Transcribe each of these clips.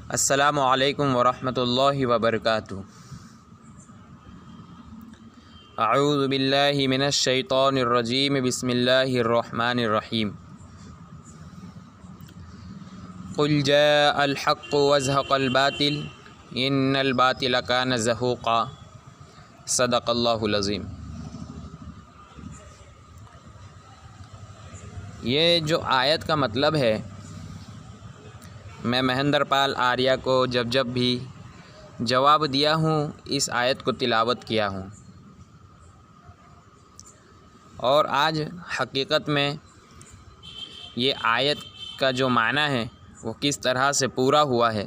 अस्सलामु अलैकुम वरहमतुल्लाहि वबरकातुहू। अऊज़ु बिल्लाहि मिनश शैतानिर रजीम। बिस्मिल्लाहिर रहमानिर रहीम। कुल जाअल हक़्क़ु वज़हक़ल बातिल इन्नल बातिल कान ज़हूक़ा। सदक़ल्लाहुल अज़ीम। ये जो आयत का मतलब है, मैं महेंद्र पाल आर्या को जब भी जवाब दिया हूँ इस आयत को तिलावत किया हूँ, और आज हकीकत में ये आयत का जो माना है वो किस तरह से पूरा हुआ है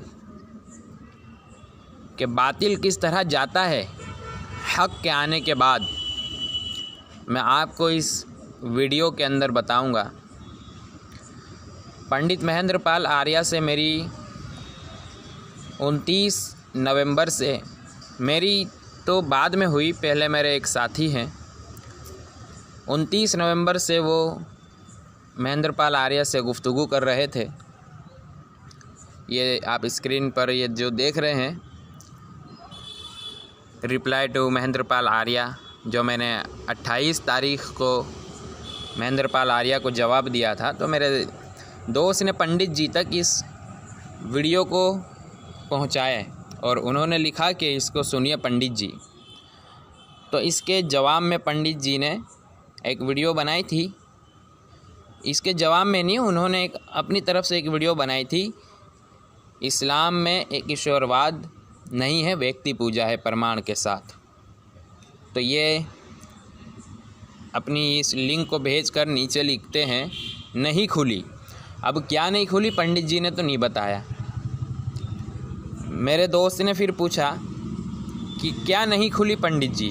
कि बातिल किस तरह जाता है हक़ के आने के बाद, मैं आपको इस वीडियो के अंदर बताऊंगा। पंडित महेंद्र पाल आर्या से मेरी 29 नवंबर से, मेरी तो बाद में हुई, पहले मेरे एक साथी हैं, 29 नवंबर से वो महेंद्र पाल आर्या से गुफ्तगू कर रहे थे। ये आप स्क्रीन पर ये जो देख रहे हैं, रिप्लाई टू महेंद्र पाल आर्या, जो मैंने 28 तारीख़ को महेंद्र पाल आर्या को जवाब दिया था, तो मेरे दोस्त ने पंडित जी तक इस वीडियो को पहुंचाया और उन्होंने लिखा कि इसको सुनिए पंडित जी। तो इसके जवाब में पंडित जी ने एक वीडियो बनाई थी। इसके जवाब में नहीं, उन्होंने एक अपनी तरफ से एक वीडियो बनाई थी। इस्लाम में एक ईश्वरवाद नहीं है, व्यक्ति पूजा है प्रमाण के साथ। तो ये अपनी इस लिंक को भेजकर नीचे लिखते हैं नहीं खुली। अब क्या नहीं खुली, पंडित जी ने तो नहीं बताया। मेरे दोस्त ने फिर पूछा कि क्या नहीं खुली पंडित जी,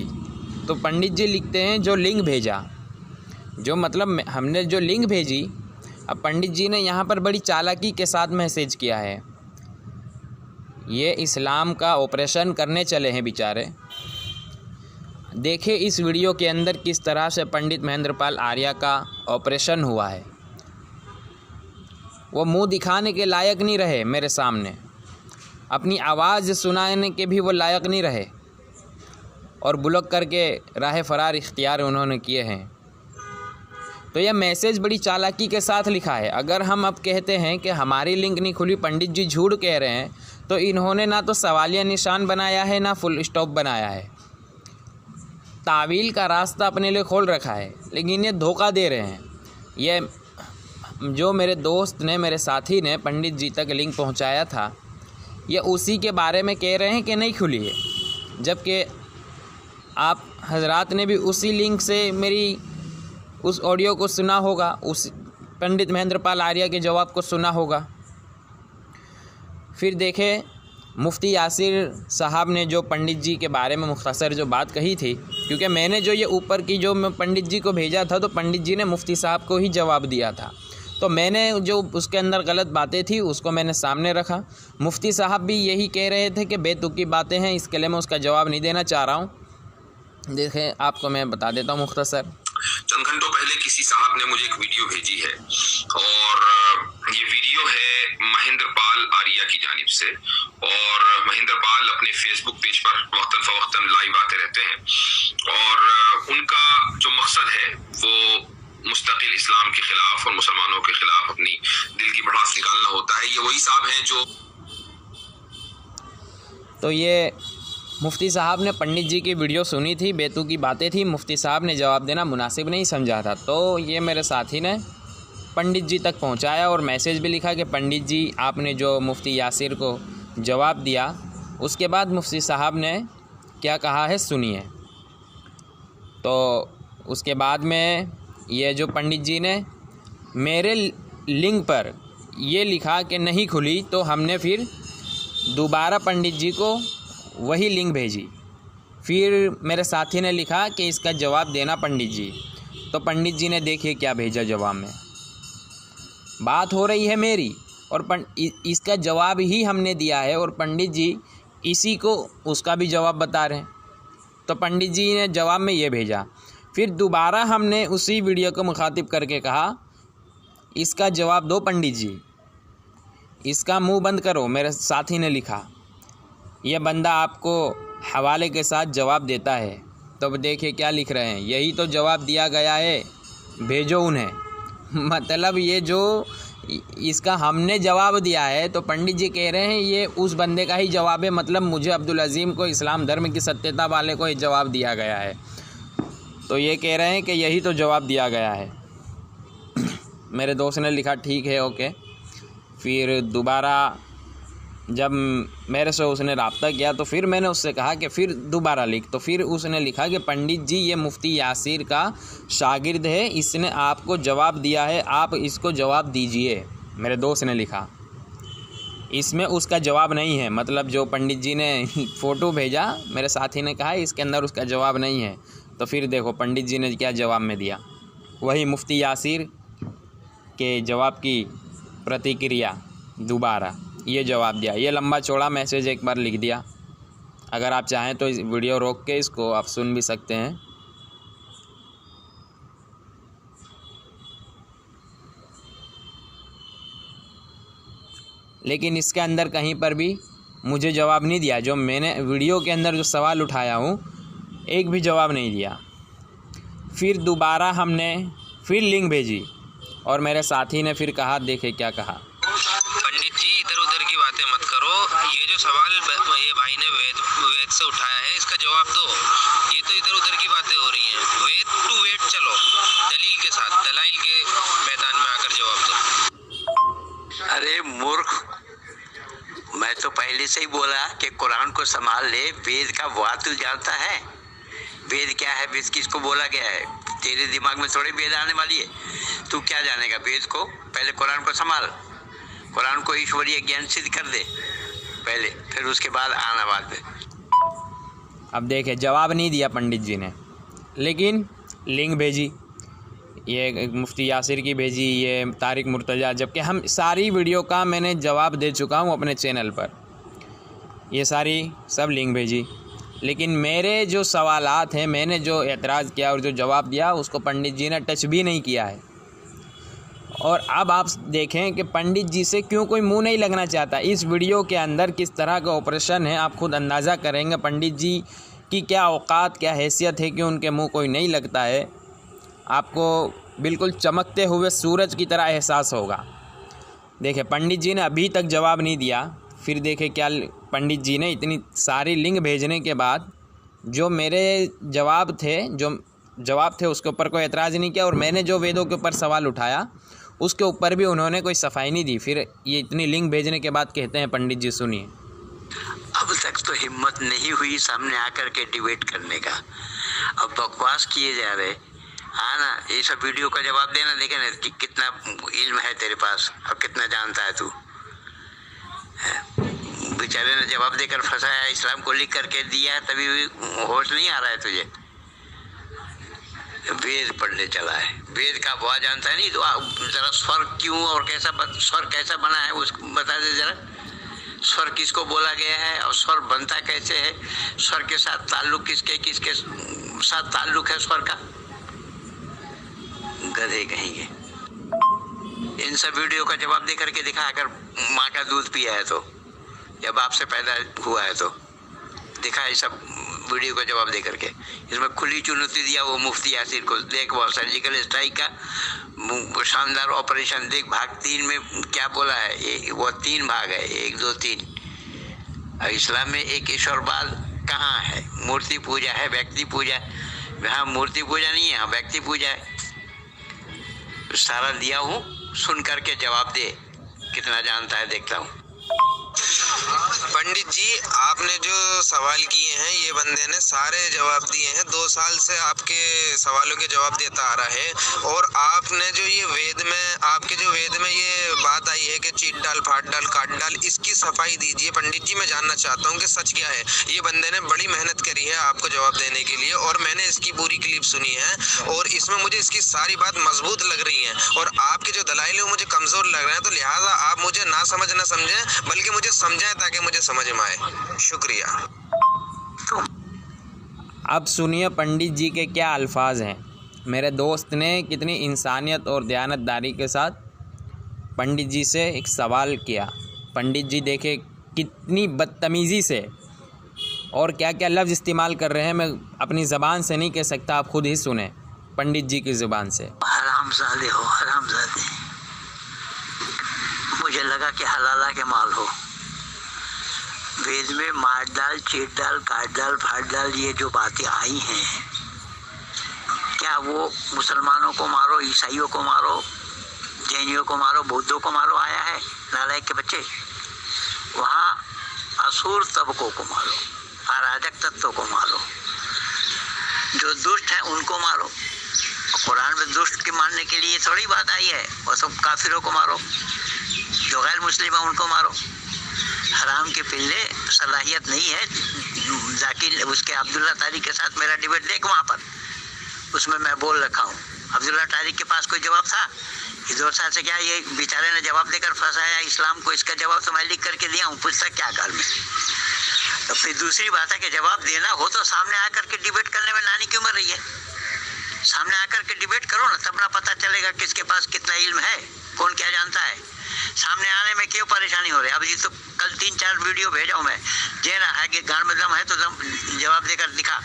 तो पंडित जी लिखते हैं जो लिंक भेजा, जो मतलब हमने जो लिंक भेजी। अब पंडित जी ने यहाँ पर बड़ी चालाकी के साथ मैसेज किया है। ये इस्लाम का ऑपरेशन करने चले हैं बेचारे। देखिए इस वीडियो के अंदर किस तरह से पंडित महेंद्र पाल आर्या का ऑपरेशन हुआ है। वो मुंह दिखाने के लायक नहीं रहे मेरे सामने, अपनी आवाज़ सुनाने के भी वो लायक नहीं रहे, और ब्लॉक करके राह फरार इख्तियार उन्होंने किए हैं। तो यह मैसेज बड़ी चालाकी के साथ लिखा है। अगर हम अब कहते हैं कि हमारी लिंक नहीं खुली, पंडित जी झूठ कह रहे हैं, तो इन्होंने ना तो सवालिया निशान बनाया है ना फुल स्टॉप बनाया है। तावील का रास्ता अपने लिए खोल रखा है, लेकिन ये धोखा दे रहे हैं। ये जो मेरे दोस्त ने, मेरे साथी ने पंडित जी तक लिंक पहुंचाया था, ये उसी के बारे में कह रहे हैं कि नहीं खुली है, जबकि आप हजरात ने भी उसी लिंक से मेरी उस ऑडियो को सुना होगा, उस पंडित महेंद्र पाल आर्या के जवाब को सुना होगा। फिर देखें मुफ्ती यासिर साहब ने जो पंडित जी के बारे में मुख्तसर जो बात कही थी, क्योंकि मैंने जो ये ऊपर की जो मैं पंडित जी को भेजा था, तो पंडित जी ने मुफ्ती साहब को ही जवाब दिया था। तो मैंने जो उसके अंदर गलत बातें थी उसको मैंने सामने रखा। मुफ्ती साहब भी यही कह रहे थे कि बेतुकी बातें हैं, इसके लिए मैं उसका जवाब नहीं देना चाह रहा हूँ। देखें आपको मैं बता देता हूँ मुख्तसर। चंद घंटों पहले किसी साहब ने मुझे एक वीडियो भेजी है, और ये वीडियो है महेंद्र पाल आर्या की जानिब से। और महेंद्र पाल अपने फेसबुक पेज पर वक्तन फवक्तन लाइव आते रहते हैं, और उनका जो मकसद है वो मुस्तकिल इस्लाम के खिलाफ और मुसलमानों के खिलाफ अपनी दिल की भड़ास निकालना होता है। ये वही साहब हैं जो, तो ये मुफ्ती साहब ने पंडित जी की वीडियो सुनी थी, बेतुकी बातें थी, मुफ्ती साहब ने जवाब देना मुनासिब नहीं समझा था। तो ये मेरे साथी ने पंडित जी तक पहुंचाया और मैसेज भी लिखा कि पंडित जी आपने जो मुफ्ती यासिर को जवाब दिया, उसके बाद मुफ्ती साहब ने क्या कहा है सुनिए। तो उसके बाद में ये जो पंडित जी ने मेरे लिंक पर ये लिखा कि नहीं खुली, तो हमने फिर दोबारा पंडित जी को वही लिंक भेजी। फिर मेरे साथी ने लिखा कि इसका जवाब देना पंडित जी। तो पंडित जी ने देखिए क्या भेजा जवाब में। बात हो रही है मेरी, और इसका जवाब ही हमने दिया है, और पंडित जी इसी को उसका भी जवाब बता रहे हैं। तो पंडित जी ने जवाब में ये भेजा। फिर दोबारा हमने उसी वीडियो को मुखातिब करके कहा इसका जवाब दो पंडित जी। इसका मुंह बंद करो, मेरे साथी ने लिखा। यह बंदा आपको हवाले के साथ जवाब देता है। तो अब देखिए क्या लिख रहे हैं, यही तो जवाब दिया गया है, भेजो उन्हें। मतलब ये जो इसका हमने जवाब दिया है, तो पंडित जी कह रहे हैं ये उस बंदे का ही जवाब है। मतलब मुझे अब्दुल अज़ीम को, इस्लाम धर्म की सत्यता वाले को ये जवाब दिया गया है। तो ये कह रहे हैं कि यही तो जवाब दिया गया है। मेरे दोस्त ने लिखा ठीक है, ओके। फिर दोबारा जब मेरे से उसने रब्ता किया तो फिर मैंने उससे कहा कि फिर दोबारा लिख। तो फिर उसने लिखा कि पंडित जी ये मुफ्ती यासिर का शागिर्द है, इसने आपको जवाब दिया है, आप इसको जवाब दीजिए। मेरे दोस्त ने लिखा इसमें उसका जवाब नहीं है। मतलब जो पंडित जी ने फ़ोटो भेजा, मेरे साथी ने कहा इसके अंदर उसका जवाब नहीं है। तो फिर देखो पंडित जी ने क्या जवाब में दिया, वही मुफ्ती यासिर के जवाब की प्रतिक्रिया दोबारा ये जवाब दिया। ये लंबा चौड़ा मैसेज एक बार लिख दिया। अगर आप चाहें तो इस वीडियो रोक के इसको आप सुन भी सकते हैं। लेकिन इसके अंदर कहीं पर भी मुझे जवाब नहीं दिया। जो मैंने वीडियो के अंदर जो सवाल उठाया हूँ, एक भी जवाब नहीं दिया। फिर दोबारा हमने फिर लिंक भेजी और मेरे साथी ने फिर कहा, देखे क्या कहा। पंडित जी इधर उधर की बातें मत करो, ये जो सवाल ये भाई ने वेद से उठाया है इसका जवाब दो। ये तो इधर उधर की बातें हो रही हैं। वेद टू वेद चलो, दलील के साथ, दलाइल के मैदान में आकर जवाब दो। अरे मूर्ख, मैं तो पहले से ही बोला कि कुरान को संभाल ले। वेद का वाह तू जानता है? वेद क्या है, वेद किसको बोला गया है? तेरे दिमाग में थोड़ी वेद आने वाली है। तू क्या जानेगा वेद को? पहले कुरान को संभाल, कुरान को ईश्वरीय ज्ञान सिद्ध कर दे पहले, फिर उसके बाद आना बाद में। अब देखे जवाब नहीं दिया पंडित जी ने, लेकिन लिंक भेजी, ये मुफ्ती यासिर की भेजी, ये तारिक मुर्तज़ा, जबकि हम सारी वीडियो का मैंने जवाब दे चुका हूँ अपने चैनल पर। ये सारी सब लिंक भेजी, लेकिन मेरे जो सवालात हैं, मैंने जो एतराज़ किया और जो जवाब दिया, उसको पंडित जी ने टच भी नहीं किया है। और अब आप देखें कि पंडित जी से क्यों कोई मुंह नहीं लगना चाहता। इस वीडियो के अंदर किस तरह का ऑपरेशन है, आप खुद अंदाज़ा करेंगे पंडित जी की क्या औकात, क्या हैसियत है कि उनके मुंह कोई नहीं लगता है। आपको बिल्कुल चमकते हुए सूरज की तरह एहसास होगा। देखें पंडित जी ने अभी तक जवाब नहीं दिया। फिर देखें क्या पंडित जी ने इतनी सारी लिंक भेजने के बाद जो मेरे जवाब थे उसके ऊपर कोई एतराज़ नहीं किया, और मैंने जो वेदों के ऊपर सवाल उठाया उसके ऊपर भी उन्होंने कोई सफाई नहीं दी। फिर ये इतनी लिंक भेजने के बाद कहते हैं पंडित जी सुनिए, अब तक तो हिम्मत नहीं हुई सामने आकर के डिबेट करने का, अब बकवास किए जा रहे। हाँ ना, ये सब वीडियो का जवाब देना, देखे ना कि कितना इल्म है तेरे पास और कितना जानता है तू। बेचारे ने जवाब देकर फंसाया, इस्लाम को लिख करके दिया, तभी होश नहीं आ रहा है तुझे। वेद पढ़ने चला है, वेद का वाह जानता है नहीं, तो जरा स्वर क्यों और स्वर कैसा बना है उसको बता दे जरा। स्वर किसको बोला गया है और स्वर बनता कैसे है, स्वर के साथ ताल्लुक किसके साथ ताल्लुक है स्वर का। गधे कहेंगे। इन सब वीडियो का जवाब दे करके दिखा, अगर माँ का दूध पिया है तो, या बाप से पैदा हुआ है तो दिखा। ये सब वीडियो का जवाब दे करके इसमें खुली चुनौती दिया वो मुफ्ती यासिर को। देख वो सर्जिकल स्ट्राइक का शानदार ऑपरेशन देख, भाग 3 में क्या बोला है। वो 3 भाग है, 1 2 3। और इस्लाम में एक ईश्वरवाद कहाँ है? मूर्ति पूजा है, व्यक्ति पूजा। हाँ, मूर्ति पूजा नहीं है, हाँ व्यक्ति पूजा है। सारा दिया हूँ, सुन करके जवाब दे, कितना जानता है देखता हूँ। पंडित जी आपने जो सवाल किए हैं ये बंदे ने सारे जवाब दिए हैं। 2 साल से आपके सवालों के जवाब देता आ रहा है। और आपने जो ये वेद में ये बात आई है कि चीट डाल, फाट डाल, काट डाल, इसकी सफाई दीजिए पंडित जी। मैं जानना चाहता हूँ कि सच क्या है। ये बंदे ने बड़ी मेहनत करी है आपको जवाब देने के लिए, और मैंने इसकी पूरी क्लिप सुनी है और इसमें मुझे इसकी सारी बात मजबूत लग रही है, और आपके जो दलाइल है वो मुझे कमजोर लग रहे हैं। तो लिहाजा आप मुझे ना समझें, बल्कि मुझे समझाएं ताकि मुझे समझ में आए। शुक्रिया। अब सुनिए पंडित जी के क्या अल्फाज हैं। मेरे दोस्त ने कितनी इंसानियत और दयानतदारी के साथ पंडित जी से एक सवाल किया। पंडित जी देखे कितनी बदतमीज़ी से और क्या क्या लफ्ज़ इस्तेमाल कर रहे हैं, मैं अपनी ज़बान से नहीं कह सकता, आप खुद ही सुने पंडित जी की ज़ुबान से। हरामजादे हो, हरामजादे। मुझे लगा कि हलाला के माल हो। वेद में मार डाल, चीट डाल, काट डाल, फाट डाल, ये जो बातें आई हैं, क्या वो मुसलमानों को मारो, ईसाइयों को मारो, जैनियों को मारो, बौद्धों को मारो आया है? नालायक के बच्चे, वहाँ असुर तबकों को मारो, अराजक तत्वों को मारो, जो दुष्ट हैं उनको मारो। कुरान में दुष्ट के मारने के लिए थोड़ी बात आई है, वो सब काफिरों को मारो, जो गैर मुस्लिम है उनको मारो। हराम के पिल्ले, सलाहियत नहीं है। जाकिर उसके अब्दुल्ला तारिक के साथ मेरा डिबेट देख, वहाँ पर उसमें मैं बोल रखा हूँ। अब्दुल्ला तारिक के पास कोई जवाब था? इस 2 साल से क्या ये बेचारे ने जवाब देकर फंसाया इस्लाम को? इसका जवाब तो मैं लिख करके दिया हूँ, पूछता क्या काल में। तो फिर दूसरी बात है कि जवाब देना हो तो सामने आकर के डिबेट करने में नानी क्यों मर रही है? सामने आकर के डिबेट करो ना, तब ना पता चलेगा किसके पास कितना इल्म है, कौन क्या जानता है। सामने आने में क्यों परेशानी हो रही है? अब जी तो कल 3-4 वीडियो भेजा हूँ मैं, जे ना है कि गान में दम है तो दम जवाब देकर दिखा।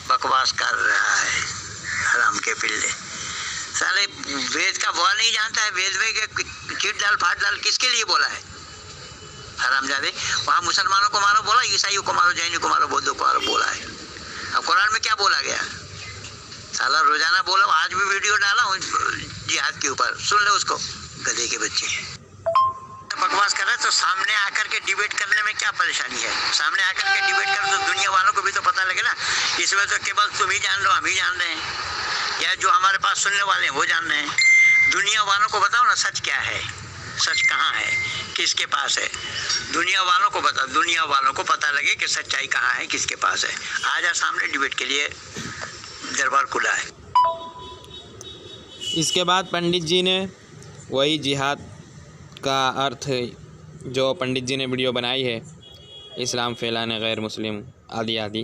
बकवास कर रहा है हराम के पिल्ले। साले वेद का बुआ नहीं जानता है। वेद में चीट डाल, फाट डाल किसके लिए बोला है? हरामजादे, वहाँ मुसलमानों को मारो बोला, ईसाइयों को मारो, जैनियों को मारो, बौद्धों को मारो बोला है। अब कुरान में क्या बोला गया? साला रोजाना बोला, आज भी वीडियो डाला हूँ जिहाद के ऊपर, सुन लो उसको, गधे के बच्चे। बकवास कर रहे तो सामने आकर के डिबेट करने में क्या परेशानी है? सामने आकर के डिबेट कर तो दुनिया वालों को भी तो पता लगे ना। इसमें तो केवल तुम ही जान लो, हम ही जान रहे हैं, या जो हमारे पास सुनने वाले हैं वो जान रहे हैं। दुनिया वालों को बताओ ना सच क्या है, सच कहाँ है, किसके पास है? दुनिया वालों को बताओ, दुनिया वालों को पता लगे कि सच्चाई कहाँ है, किसके पास है। आजा सामने, डिबेट के लिए दरबार खुला है। इसके बाद पंडित जी ने वही जिहाद का अर्थ जो पंडित जी ने वीडियो बनाई है, इस्लाम फैलाने गैर मुस्लिम आदि आदि,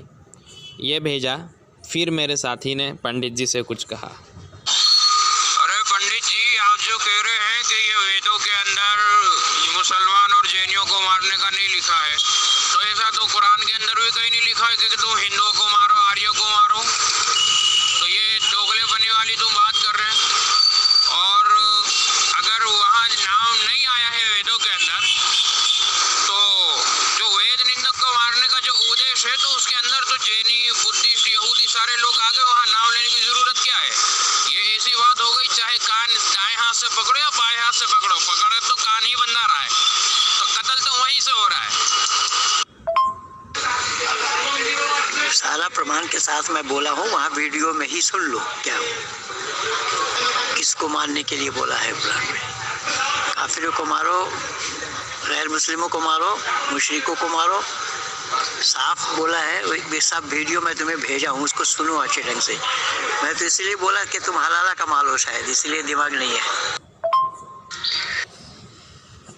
ये भेजा। फिर मेरे साथी ने पंडित जी से कुछ कहा। अरे पंडित जी, आप जो कह रहे हैं कि ये वेदों के अंदर मुसलमान और जैनियों को मारने का नहीं लिखा है, तो ऐसा तो कुरान के अंदर भी कहीं नहीं लिखा है कि तुम हिंदुओं को मारो, आर्यों को मारो। तो ये दोगले बनी वाली तुम बात कर रहे हैं। और अगर वहाँ नाम नहीं आया है वेदों के अंदर, तो जो वेद निंदक को मारने का जो उद्देश्य है, तो उसके अंदर तो जैनी, बुद्धिस्ट, यहूदी सारे लोग आ गए, वहाँ नाम लेने की जरूरत क्या है? ये ऐसी बात हो गई, चाहे कान दाएं हाथ से पकड़ो या बाएं हाथ से पकड़ो, पकड़े तो कान ही बंधा रहा है, तो कत्ल तो वहीं से हो रहा है। सारा प्रमाण के साथ मैं बोला हूँ, वहाँ वीडियो में ही सुन लो क्या किसको मारने के लिए बोला है कुरान में। काफिरों को मारो, गैर मुस्लिमों को मारो, मुशरिकों को मारो, साफ बोला है। वे सब वीडियो मैं तुम्हें भेजा हूँ, उसको सुनो अच्छे ढंग से। मैं तो इसलिए बोला कि तुम हलाला का माल हो शायद, इसलिए दिमाग नहीं है।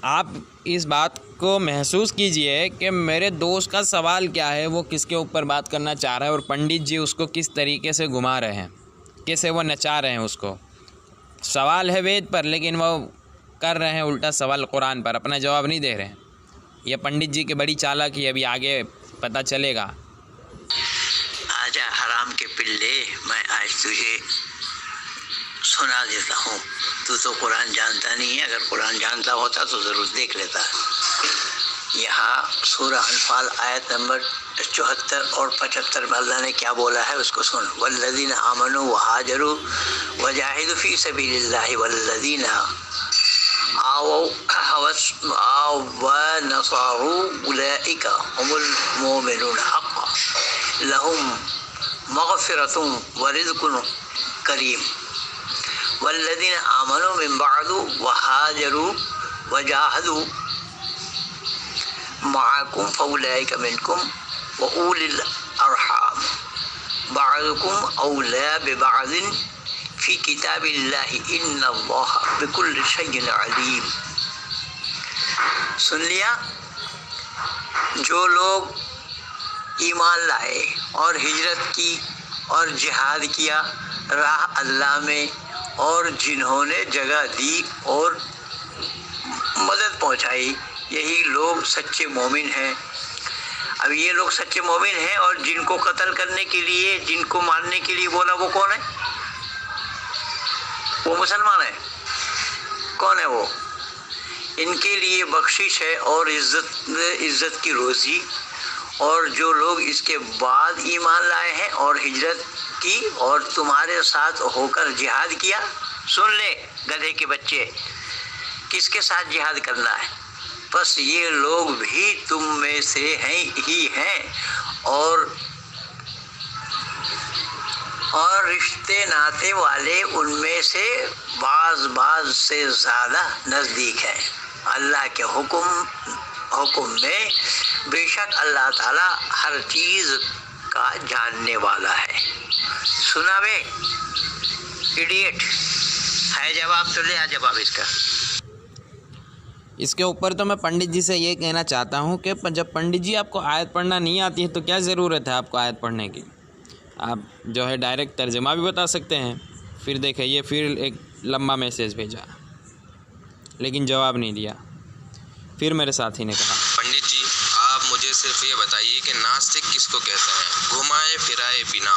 आप इस बात को महसूस कीजिए कि मेरे दोस्त का सवाल क्या है, वो किसके ऊपर बात करना चाह रहा है और पंडित जी उसको किस तरीके से घुमा रहे हैं, कैसे वो नचा रहे हैं उसको। सवाल है वेद पर, लेकिन वो कर रहे हैं उल्टा सवाल कुरान पर, अपना जवाब नहीं दे रहे हैं। ये पंडित जी की बड़ी चालाकी, अभी आगे पता चलेगा। आजा हराम के पिल्ले, मैं आज तुझे सुना देता हूँ। तू तो कुरान जानता नहीं है, अगर कुरान जानता होता तो ज़रूर देख लेता। यहाँ सूरह अनफाल आयत नंबर 74 और 75 में अल्लाह ने क्या बोला है उसको सुन। वल्लज़ीना आमनू व हाजरू व जाहिदू फ़ी सबीलिल्लाहि वल्लज़ीना आव व नसारू उलाइका हुमुल मोमिनून हक़्क़न लहुम मग़फ़िरतुन व रिज़्क़ुन करीम वल्लज़ीना आमनू मिन बअदु व हाजरू व जाहदू माअकुम फ़उलाइका मिनकुम व उलिल अरहाम बअदुकुम औला बिबअदिन फ़ी किताबिल्लाहि इन्नल्लाहा बिकुल्लि शैइन अलीम। सुन लिया? जो लोग ईमान लाए और हिजरत की और जिहाद किया राह अल्लाह में, और जिन्होंने जगह दी और मदद पहुंचाई यही लोग सच्चे मोमिन हैं। अब ये लोग सच्चे मोमिन हैं, और जिनको कत्ल करने के लिए, जिनको मारने के लिए बोला, वो कौन है? वो मुसलमान है। कौन है वो? इनके लिए बख्शिश है और इज्जत की रोज़ी। और जो लोग इसके बाद ईमान लाए हैं और हिजरत की और तुम्हारे साथ होकर जिहाद किया, सुन ले गधे के बच्चे, किसके साथ जिहाद करना है? बस ये लोग भी तुम में से ही हैं, और रिश्ते नाते वाले उनमें से बाज से ज़्यादा नज़दीक हैं अल्लाह के हुक्म में। बेशक अल्लाह ताला हर चीज़ का जानने वाला है। सुना बे इडियट? है जवाब तो ले आ जवाब इसका। इसके ऊपर तो मैं पंडित जी से ये कहना चाहता हूँ कि जब पंडित जी आपको आयत पढ़ना नहीं आती है तो क्या ज़रूरत है आपको आयत पढ़ने की? आप जो है डायरेक्ट तर्जुमा भी बता सकते हैं। फिर देखें, ये फिर एक लंबा मैसेज भेजा, लेकिन जवाब नहीं दिया। फिर मेरे साथी ने कहा, पंडित जी आप मुझे सिर्फ ये बताइए कि नास्तिक किसको कहते हैं? घुमाए फिराए बिना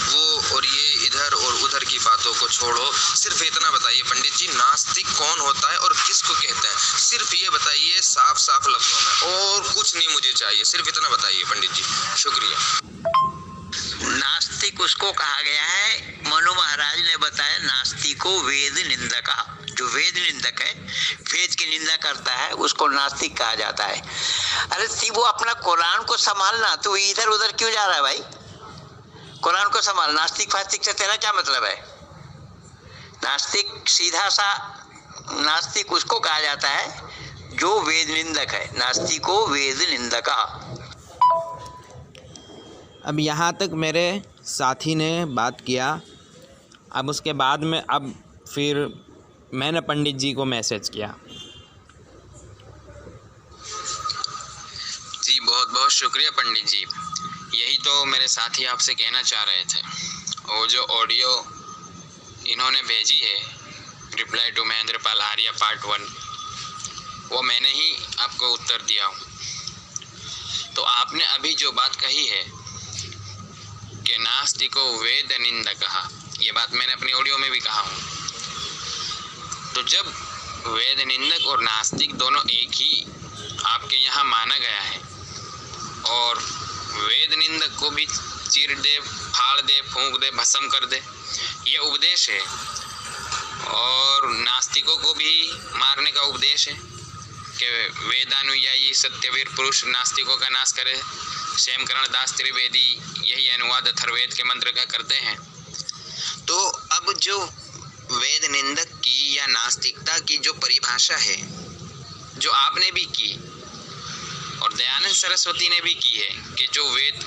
वो और ये इधर और उधर की बातों को छोड़ो, सिर्फ इतना बताइए पंडित जी, नास्तिक कौन होता है और किसको कहते हैं? सिर्फ ये बताइए साफ साफ लफ्जों में, और कुछ नहीं मुझे चाहिए, सिर्फ इतना बताइए पंडित जी, शुक्रिया। नास्तिक उसको कहा गया है, मनु महाराज ने बताया, नास्तिक को वेद निंदा कहा। जो वेद निंदक है, वेद की निंदा करता है, उसको नास्तिक कहा जाता है। अरे वो अपना कुरान को संभालना, तू इधर उधर क्यों जा रहा है भाई? कुरान को संभाल। नास्तिक फास्तिक से तेरा क्या मतलब है? नास्तिक सीधा सा नास्तिक उसको कहा जाता है जो वेद निंदक है। नास्तिक को वेद निंदक कहा। अब यहाँ तक मेरे साथी ने बात किया। अब उसके बाद में फिर मैंने पंडित जी को मैसेज किया। जी बहुत बहुत शुक्रिया पंडित जी। यही तो मेरे साथी आपसे कहना चाह रहे थे। वो जो ऑडियो इन्होंने भेजी है, reply to Mahendra Pal Arya part 1, वो मैंने ही आपको उत्तर दिया हूँ। तो आपने अभी जो बात कही है कि नास्तिको वेद निंदा कहा, ये बात मैंने अपनी ऑडियो में भी कहा हूँ। तो जब वेद निंदक और नास्तिक दोनों एक ही आपके यहाँ माना गया है, और वेद निंदक को भी चीर दे, फाड़ दे, फूंक दे, भस्म कर दे, ये उपदेश है, और नास्तिकों को भी मारने का उपदेश है कि वेदानुयायी सत्यवीर पुरुष नास्तिकों का नाश करे। श्यामकरण दास त्रिवेदी यही अनुवाद अथर्ववेद के मंत्र का करते हैं। तो अब जो वेद निंदक की या नास्तिकता की जो परिभाषा है, जो आपने भी की और दयानंद सरस्वती ने भी की है कि जो वेद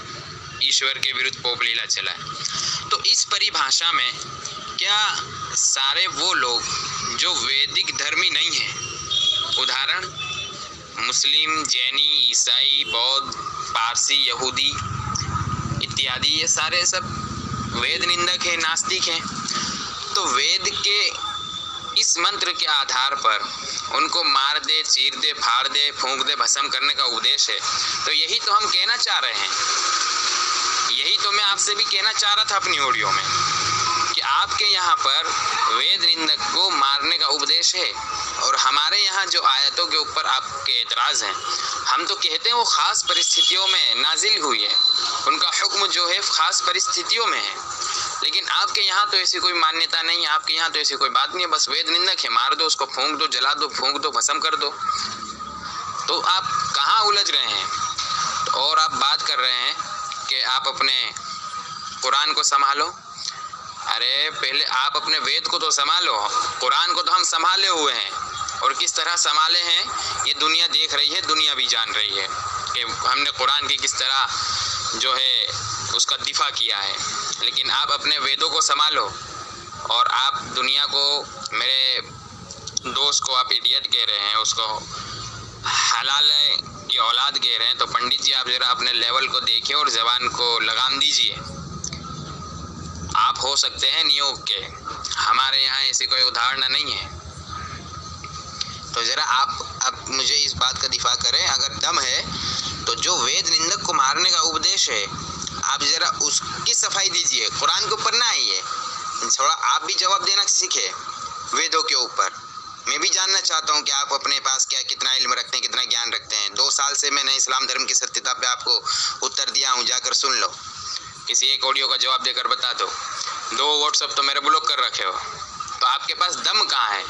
ईश्वर के विरुद्ध पोपलीला चला है, तो इस परिभाषा में क्या सारे वो लोग जो वैदिक धर्मी नहीं हैं, उदाहरण मुस्लिम, जैनी, ईसाई, बौद्ध, पारसी, यहूदी इत्यादि, ये सारे सब वेद निंदक हैं, नास्तिक हैं। तो वेद के इस मंत्र के आधार पर उनको मार दे, चीर दे, फाड़ दे, फूंक दे, भस्म करने का उपदेश है। तो यही तो हम कहना चाह रहे हैं, यही तो मैं आपसे भी कहना चाह रहा था अपनी ऑडियो में कि आपके यहाँ पर वेद निंदक को मारने का उपदेश है, और हमारे यहाँ जो आयतों के ऊपर आपके एतराज़ हैं, हम तो कहते हैं वो ख़ास परिस्थितियों में नाजिल हुई है, उनका हुक्म जो है ख़ास परिस्थितियों में है। लेकिन आपके यहाँ तो ऐसी कोई मान्यता नहीं है, आपके यहाँ तो ऐसी कोई बात नहीं है। बस वेद निंदक है, मार दो उसको, फूंक दो, जला दो, फूंक दो, भस्म कर दो। तो आप कहाँ उलझ रहे हैं? और आप बात कर रहे हैं कि आप अपने कुरान को संभालो। अरे पहले आप अपने वेद को तो संभालो, कुरान को तो हम संभाले हुए हैं, और किस तरह संभाले हैं ये दुनिया देख रही है, दुनिया भी जान रही है कि हमने कुरान की किस तरह जो है उसका दिफा किया है। लेकिन आप अपने वेदों को संभालो, और आप दुनिया को, मेरे दोस्त को आप इडियट कह रहे हैं, उसको हलाल की औलाद कह रहे हैं। तो पंडित जी आप ज़रा अपने लेवल को देखिए और ज़बान को लगाम दीजिए। आप हो सकते हैं नियोग के, हमारे यहाँ ऐसी कोई उदाहरण नहीं है। तो ज़रा आप अब मुझे इस बात का दिफा करें, अगर दम है तो जो वेद निंदक को मारने का उपदेश है आप ज़रा उसकी सफाई दीजिए, कुरान के ऊपर ना आइए। थोड़ा आप भी जवाब देना सीखे वेदों के ऊपर। मैं भी जानना चाहता हूँ कि आप अपने पास क्या कितना इल्म रखते हैं, कितना ज्ञान रखते हैं। 2 साल से मैंने इस्लाम धर्म की सत्यता पे आपको उत्तर दिया हूँ, जाकर सुन लो। किसी एक ऑडियो का जवाब देकर बता दो। 2 व्हाट्सएप तो मेरे ब्लॉक कर रखे हो, तो आपके पास दम कहाँ है?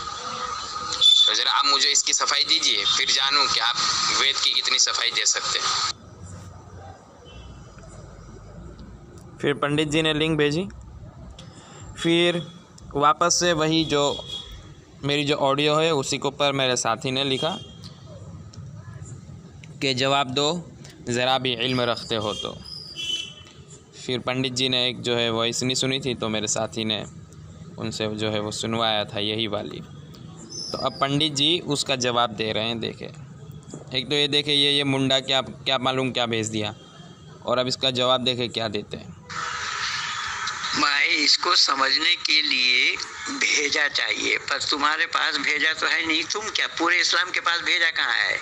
तो ज़रा आप मुझे इसकी सफाई दीजिए, फिर जानूँ कि आप वेद की कितनी सफाई दे सकते हैं। फिर पंडित जी ने लिंक भेजी। फिर वापस से वही जो मेरी जो ऑडियो है उसी के ऊपर मेरे साथी ने लिखा कि जवाब दो ज़रा भी इल्म रखते हो तो। फिर पंडित जी ने एक जो है वॉइस नहीं सुनी थी, तो मेरे साथी ने उनसे जो है वो सुनवाया था यही वाली। तो अब पंडित जी उसका जवाब दे रहे हैं। देखे, एक तो ये देखे ये मुंडा क्या मालूम क्या भेज दिया, और अब इसका जवाब देखे क्या देते हैं। मैं इसको समझने के लिए भेजा चाहिए, पर तुम्हारे पास भेजा तो है नहीं। तुम क्या पूरे इस्लाम के पास भेजा कहाँ है?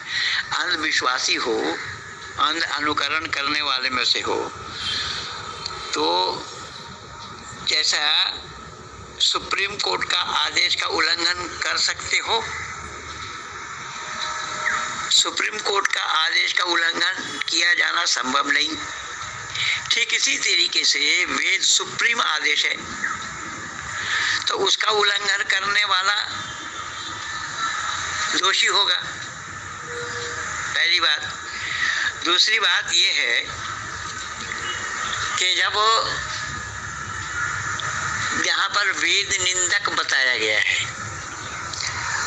अंधविश्वासी हो, अंध अनुकरण करने वाले में से हो। तो जैसा सुप्रीम कोर्ट का आदेश का उल्लंघन कर सकते हो, सुप्रीम कोर्ट का आदेश का उल्लंघन किया जाना संभव नहीं। ठीक इसी तरीके से वेद सुप्रीम आदेश है, तो उसका उल्लंघन करने वाला दोषी होगा, पहली बात। दूसरी बात यह है कि जब यहाँ पर वेद निंदक बताया गया है,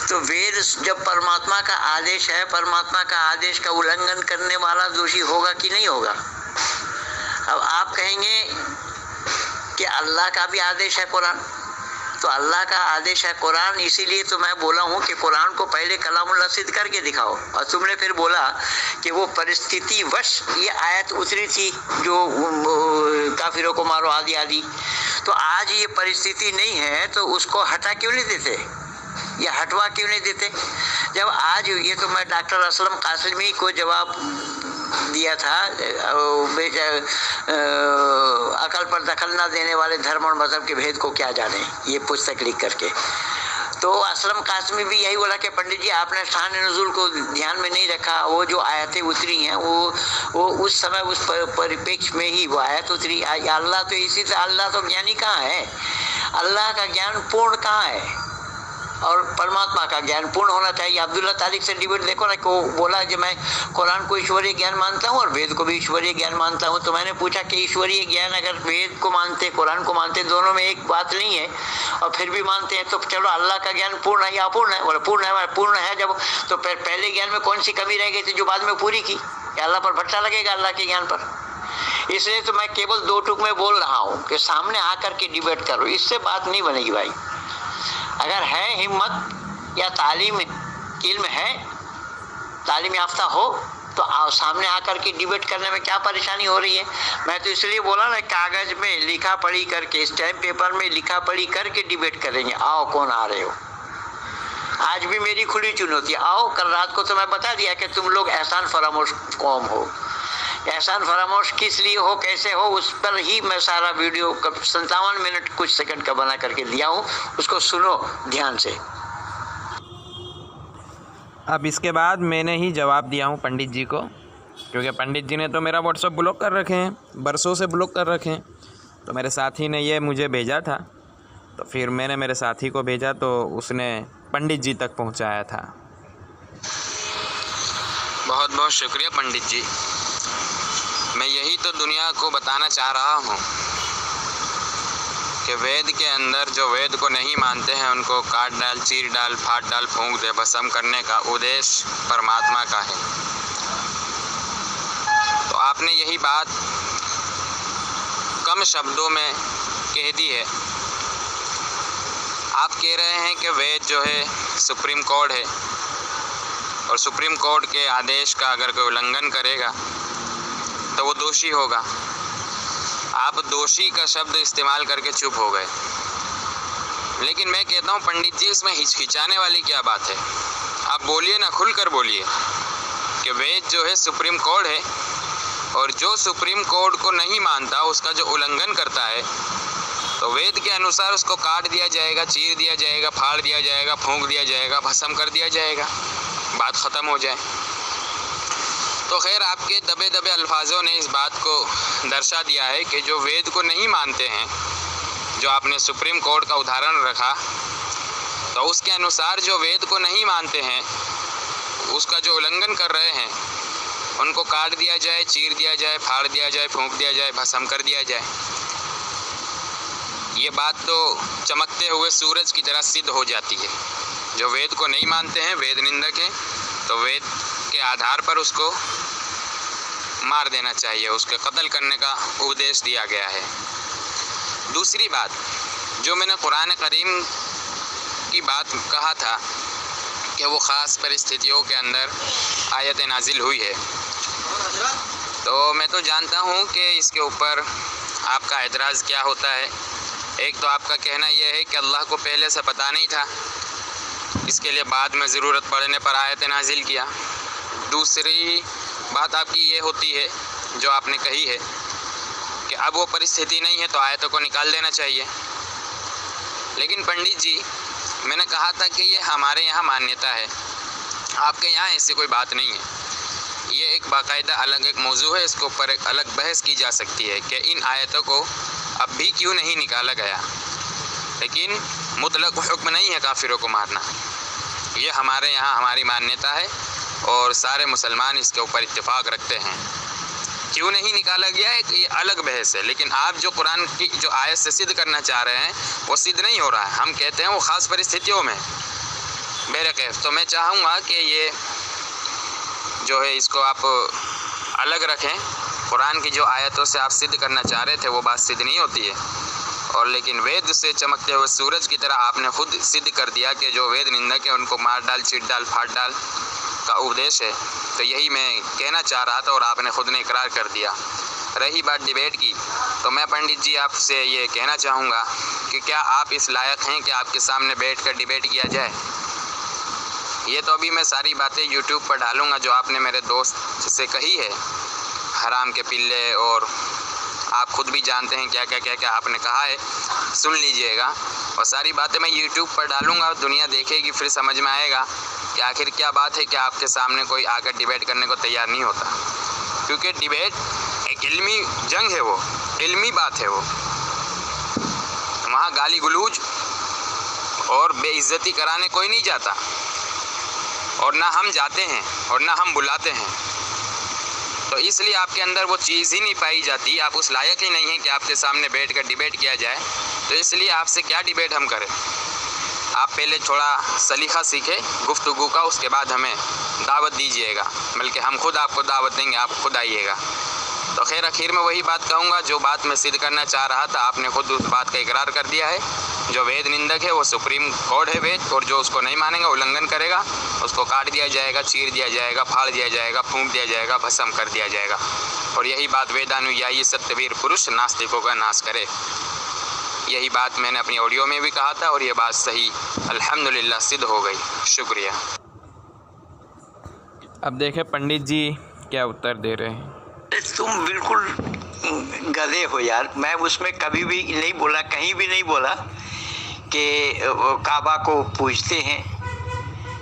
तो वेद जब परमात्मा का आदेश है, परमात्मा का आदेश का उल्लंघन करने वाला दोषी होगा कि नहीं होगा? अब आप कहेंगे कि अल्लाह का भी आदेश है कुरान, तो अल्लाह का आदेश है कुरान, इसीलिए तो मैं बोला हूँ कि कुरान को पहले कलामुल्लाह सिद्ध करके दिखाओ। और तुमने फिर बोला कि वो परिस्थिति वश ये आयत उतरी थी जो काफिरों को मारो आदि आदि। तो आज ये परिस्थिति नहीं है, तो उसको हटा क्यों नहीं देते या हटवा क्यों नहीं देते? जब आज ये तो मैं डॉक्टर असलम कासमी को जवाब दिया था, अकल पर दखल ना देने वाले धर्म और मजहब के भेद को क्या जाने, ये पुस्तक लिख करके। तो असलम कासमी भी यही बोला कि पंडित जी आपने शान नुज़ूल को ध्यान में नहीं रखा। वो जो आयतें उतरी हैं वो उस समय उस परिप्रेक्ष्य में ही वो आयत उतरी। अल्लाह तो इसी से, अल्लाह तो ज्ञानी कहाँ है? अल्लाह का ज्ञान पूर्ण कहाँ है? और परमात्मा का ज्ञान पूर्ण होना चाहिए। अब्दुल्ला तारिक से डिबेट देखो ना, को बोला कि मैं कुरान को ईश्वरीय ज्ञान मानता हूँ और वेद को भी ईश्वरीय ज्ञान मानता हूँ। तो मैंने पूछा कि ईश्वरीय ज्ञान अगर वेद को मानते, कुरान को मानते, दोनों में एक बात नहीं है, और फिर भी मानते हैं, तो चलो अल्लाह का ज्ञान पूर्ण है या अपूर्ण है? बोले पूर्ण है। पूर्ण है जब, तो पहले ज्ञान में कौन सी कमी रह गई थी जो बाद में पूरी की? अल्लाह पर भट्टा लगेगा अल्लाह के ज्ञान पर? इसलिए तो मैं केवल 2 टूक में बोल रहा हूँ कि सामने आकर के डिबेट करो, इससे बात नहीं बनेगी भाई। अगर है हिम्मत या तालीम इल्म है, तालीम याफ्ता हो, तो आओ सामने आकर के डिबेट करने में क्या परेशानी हो रही है? मैं तो इसलिए बोला ना, कागज में लिखा पढ़ी करके, स्टैम्प पेपर में लिखा पढ़ी करके डिबेट करेंगे। आओ, कौन आ रहे हो? आज भी मेरी खुली चुनौती, आओ। कल रात को तो मैं बता दिया कि तुम लोग एहसान फरामोश कौम हो। एहसान फरामोश किस लिए हो, कैसे हो, उस पर ही मैं सारा वीडियो 57 मिनट कुछ सेकंड का बना करके दिया हूँ, उसको सुनो ध्यान से। अब इसके बाद मैंने ही जवाब दिया हूँ पंडित जी को, क्योंकि पंडित जी ने तो मेरा व्हाट्सएप ब्लॉक कर रखे हैं, बरसों से ब्लॉक कर रखे हैं। तो मेरे साथी ने ये मुझे भेजा था, तो फिर मैंने मेरे साथी को भेजा, तो उसने पंडित जी तक पहुँचाया था। बहुत बहुत शुक्रिया पंडित जी। मैं यही तो दुनिया को बताना चाह रहा हूँ कि वेद के अंदर जो वेद को नहीं मानते हैं उनको काट डाल, चीर डाल, फाड़ डाल, फूंक दे, भस्म करने का उद्देश्य परमात्मा का है। तो आपने यही बात कम शब्दों में कह दी है। आप कह रहे हैं कि वेद जो है सुप्रीम कोर्ट है, और सुप्रीम कोर्ट के आदेश का अगर कोई उल्लंघन करेगा तो वो दोषी होगा। आप दोषी का शब्द इस्तेमाल करके चुप हो गए। लेकिन मैं कहता हूँ पंडित जी, इसमें हिचकिचाने वाली क्या बात है? आप बोलिए ना, खुल कर बोलिए कि वेद जो है सुप्रीम कोड है, और जो सुप्रीम कोड को नहीं मानता, उसका जो उल्लंघन करता है, तो वेद के अनुसार उसको काट दिया जाएगा, चीर दिया जाएगा, फाड़ दिया जाएगा, फूंक दिया जाएगा, भस्म कर दिया जाएगा, बात ख़त्म हो जाए। तो खैर, आपके दबे दबे अल्फाजों ने इस बात को दर्शा दिया है कि जो वेद को नहीं मानते हैं, जो आपने सुप्रीम कोर्ट का उदाहरण रखा, तो उसके अनुसार जो वेद को नहीं मानते हैं, उसका जो उल्लंघन कर रहे हैं, उनको काट दिया जाए, चीर दिया जाए, फाड़ दिया जाए, फूंक दिया जाए, भस्म कर दिया जाए। ये बात तो चमकते हुए सूरज की तरह सिद्ध हो जाती है। जो वेद को नहीं मानते हैं, वेद निंदक हैं, तो वेद के आधार पर उसको मार देना चाहिए, उसके कत्ल करने का उपदेश दिया गया है। दूसरी बात, जो मैंने कुरान करीम की बात कहा था कि वो ख़ास परिस्थितियों के अंदर आयत नाजिल हुई है, तो मैं तो जानता हूँ कि इसके ऊपर आपका एतराज़ क्या होता है। एक तो आपका कहना यह है कि अल्लाह को पहले से पता नहीं था, इसके लिए बाद में ज़रूरत पड़ने पर आयत नाजिल किया। दूसरी बात आपकी ये होती है, जो आपने कही है कि अब वो परिस्थिति नहीं है तो आयतों को निकाल देना चाहिए। लेकिन पंडित जी, मैंने कहा था कि ये हमारे यहाँ मान्यता है, आपके यहाँ ऐसी कोई बात नहीं है। ये एक बाकायदा अलग एक मौजू है, इसके ऊपर एक अलग बहस की जा सकती है कि इन आयतों को अब भी क्यों नहीं निकाला गया। लेकिन मुतलक हुक्म नहीं है काफिरों को मारना, ये हमारे यहाँ हमारी मान्यता है और सारे मुसलमान इसके ऊपर इत्तेफाक रखते हैं। क्यों नहीं निकाला गया है ये अलग बहस है, लेकिन आप जो कुरान की जो आयत से सिद्ध करना चाह रहे हैं वो सिद्ध नहीं हो रहा है। हम कहते हैं वो ख़ास परिस्थितियों में बेरकैफ। तो मैं चाहूँगा कि ये जो है इसको आप अलग रखें। कुरान की जो आयतों से आप सिद्ध करना चाह रहे थे वो बात सिद्ध नहीं होती है, और लेकिन वेद से चमकते हुए सूरज की तरह आपने खुद सिद्ध कर दिया कि जो वेद निंदक है उनको मार डाल, चीट डाल, फाड़ डाल का उपदेश है। तो यही मैं कहना चाह रहा था और आपने खुद ने इकरार कर दिया। रही बात डिबेट की, तो मैं पंडित जी आपसे ये कहना चाहूँगा कि क्या आप इस लायक हैं कि आपके सामने बैठ कर डिबेट किया जाए। ये तो अभी मैं सारी बातें यूट्यूब पर डालूँगा जो आपने मेरे दोस्त से कही है, हराम के पिल्ले, और आप खुद भी जानते हैं क्या क्या क्या क्या आपने कहा है, सुन लीजिएगा। और सारी बातें मैं यूट्यूब पर डालूँगा, दुनिया देखेगी, फिर समझ में आएगा कि आखिर क्या बात है कि आपके सामने कोई आकर डिबेट करने को तैयार नहीं होता। क्योंकि डिबेट एक इल्मी जंग है, वो इल्मी बात है, वो वहाँ गाली गलूज और बेइज्जती कराने कोई नहीं जाता, और ना हम जाते हैं और ना हम बुलाते हैं। तो इसलिए आपके अंदर वो चीज़ ही नहीं पाई जाती, आप उस लायक ही नहीं हैं कि आपके सामने बैठ कर डिबेट किया जाए। तो इसलिए आपसे क्या डिबेट हम करें। आप पहले थोड़ा सलीका सीखें गुफ्तगू का, उसके बाद हमें दावत दीजिएगा, बल्कि हम खुद आपको दावत देंगे, आप खुद आइएगा। तो खैर, आखिर में वही बात कहूँगा जो बात मैं सिद्ध करना चाह रहा था, आपने खुद उस बात का इकरार कर दिया है। जो वेद निंदक है वो सुप्रीम कोड है वेद, और जो उसको नहीं मानेगा, उल्लंघन करेगा, उसको काट दिया जाएगा, चीर दिया जाएगा, फाड़ दिया जाएगा, फूंक दिया जाएगा, भस्म कर दिया जाएगा। और यही बात वेदानुयायी सत्यवीर पुरुष नास्तिकों का नाश करे। यही बात मैंने अपनी ऑडियो में भी कहा था और ये बात सही अल्हम्दुलिल्लाह सिद्ध हो गई। शुक्रिया। अब देखें पंडित जी क्या उत्तर दे रहे हैं। तुम बिल्कुल गधे हो यार। मैं उसमें कभी भी नहीं बोला, कहीं भी नहीं बोला कि काबा को पूजते हैं,